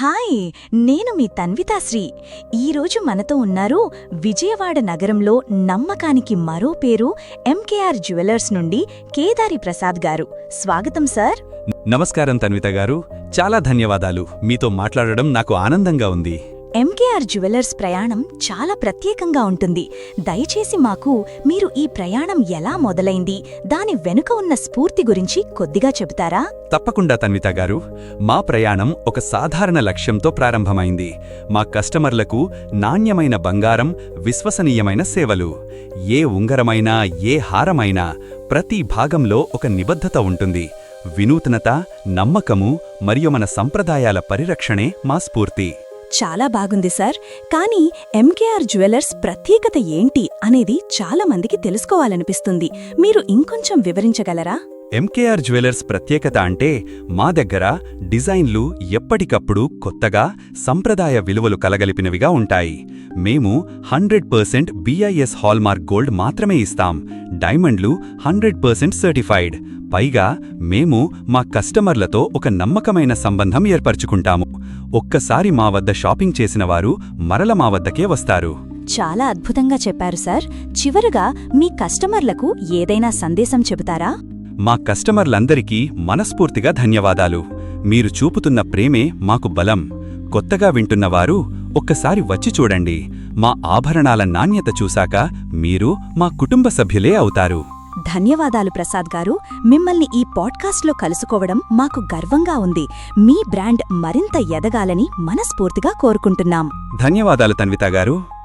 Hi, నేను మీ తన్వితాశ్రీ. ఈరోజు మనతో ఉన్నారు విజయవాడ నగరంలో నమ్మకానికి మరో పేరు ఎంకేఆర్ జ్యువెలర్స్ నుండి కేదారి ప్రసాద్ గారు. స్వాగతం సార్. నమస్కారం తన్విత గారు, చాలా ధన్యవాదాలు. మీతో మాట్లాడడం నాకు ఆనందంగా ఉంది. ఎంకేఆర్ జ్యువెలర్స్ ప్రయాణం చాలా ప్రత్యేకంగా ఉంటుంది. దయచేసి మాకు మీరు ఈ ప్రయాణం ఎలా మొదలైంది, దాని వెనుక ఉన్న స్ఫూర్తి గురించి కొద్దిగా చెబుతారా? తప్పకుండా తన్విత గారు. మా ప్రయాణం ఒక సాధారణ లక్ష్యంతో ప్రారంభమైంది. మా కస్టమర్లకు నాణ్యమైన బంగారం, విశ్వసనీయమైన సేవలు. ఏ ఉంగరమైనా, ఏ హారమైనా ప్రతి భాగంలో ఒక నిబద్ధత ఉంటుంది. వినూత్నత, నమ్మకము మరియు మన సంప్రదాయాల పరిరక్షణే మా స్ఫూర్తి. చాలా బాగుంది సార్. కానీ ఎంకేఆర్ జ్యువెలర్స్ ప్రత్యేకత ఏంటి అనేది చాలా మందికి తెలుసుకోవాలనిపిస్తుంది. మీరు ఇంకొంచెం వివరించగలరా? ఎంకేఆర్ జ్యువెలర్స్ ప్రత్యేకత అంటే మా దగ్గర డిజైన్లు ఎప్పటికప్పుడు కొత్తగా, సంప్రదాయ విలువలు కలగలిపినవిగా ఉంటాయి. మేము 100% BIS హాల్మార్క్ గోల్డ్ మాత్రమే ఇస్తాం. డైమండ్లు 100% సర్టిఫైడ్. పైగా మేము మా కస్టమర్లతో ఒక నమ్మకమైన సంబంధం ఏర్పరచుకుంటాము. ఒక్కసారి మా వద్ద షాపింగ్ చేసిన వారు మరల మా వద్దకే వస్తారు. చాలా అద్భుతంగా చెప్పారు సార్. చివరగా మీ కస్టమర్లకు ఏదైనా సందేశం చెబుతారా? మా కస్టమర్లందరికీ మనస్ఫూర్తిగా ధన్యవాదాలు. మీరు చూపుతున్న ప్రేమే మాకు బలం. కొత్తగా వింటున్నవారు ఒక్కసారి వచ్చి చూడండి. మా ఆభరణాల నాణ్యత చూశాక మీరు మా కుటుంబ సభ్యులే అవుతారు. ధన్యవాదాలు ప్రసాద్ గారు. మిమ్మల్ని ఈ పాడ్కాస్ట్లో కలుసుకోవడం మాకు గర్వంగా ఉంది. మీ బ్రాండ్ మరింత ఎదగాలని మనస్ఫూర్తిగా కోరుకుంటున్నాం. ధన్యవాదాలు తన్విత గారు.